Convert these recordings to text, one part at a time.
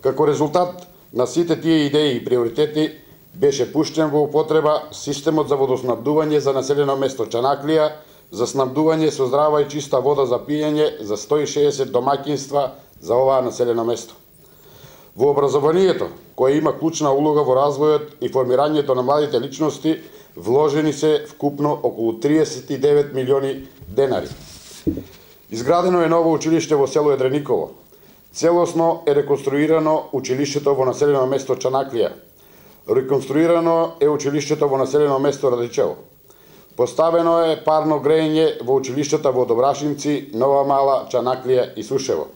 Како резултат на сите тие идеи и приоритети беше пуштен во употреба системот за водоснабдување за населено место Чанаклија, за снабдување со здрава и чиста вода за пиење за 160 домаќинства за оваа населено место. Во образованието, кое има клучна улога во развојот и формирањето на младите личности, вложени се вкупно околу 39 милиони денари. Изградено е ново училиште во село Едрениково. Целосно е реконструирано училиштето во населено место Чанаклија. Реконструирано е училиштето во населено место Радичево. Поставено е парно грејење во училиштата во Добрашинци, Нова Мала, Чанаклија и Сушево.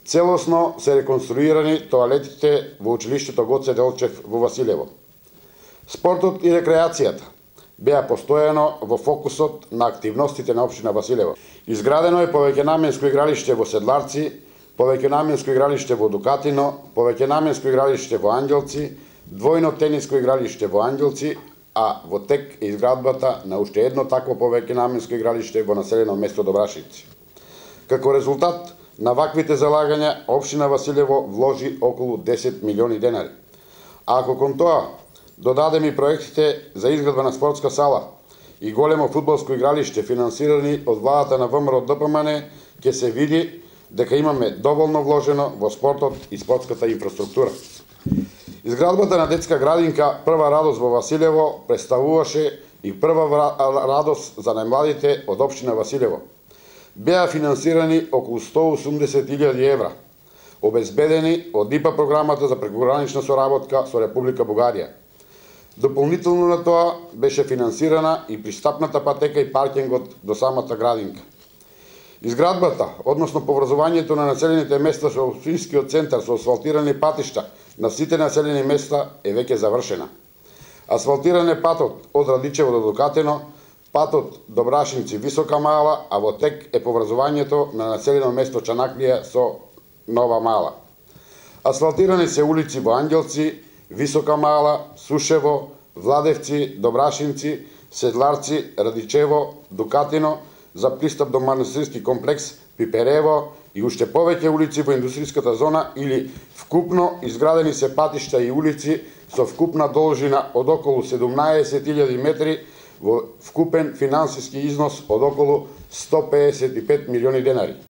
Целосно се реконструирани тоалетите во училиштето Гоце Делчев во Василево. Спортот и рекреацијата беа постојано во фокусот на активностите на општина Василево. Изградено е повеќенаменско игралиште во Седларци, повеќенаменско игралиште во Дукатино, повеќенаменско игралиште во Ангелци, двојно тениско игралиште во Ангелци, а во тек е изградбата на уште едно такво повеќенаменско игралиште во населено место Добрашинци. Како резултат на ваквите залагања, општина Василево вложи околу 10 милиони денари. А ако кон тоа додадеме и проектите за изградба на спортска сала и големо фудбалско игралиште финансирани од владата на ВМРО ДПМН, ќе се види дека имаме доволно вложено во спортот и спортската инфраструктура. Изградбата на детска градинка Прва радост во Василево представуваше и прва радост за најмладите од општина Василево. Беа финансирани околу 180.000 евра, обезбедени од ИПА програмата за прекогранична соработка со Република Бугарија. Дополнително на тоа беше финансирана и пристапната патека и паркингот до самата градинка. Изградбата, односно поврзувањето на населените места со општинскиот центар со асфалтирани патишта на сите населени места е веќе завршена. Асфалтиран е патот од Радичево до Дукатино, патот Добрашинци Висока Мала, а во тек е поврзувањето на населено место Чанаклија со Нова Мала. Асфалтирани се улици во Ангелци, Висока Мала, Сушево, Владевци, Добрашинци, Седларци, Радичево, Дукатино, за пристап до манастирски комплекс Пиперево и уште повеќе улици во индустријската зона или вкупно изградени се патишта и улици со вкупна должина од околу 17.000 метри во вкупен финансиски износ од околу 155 милиони денари.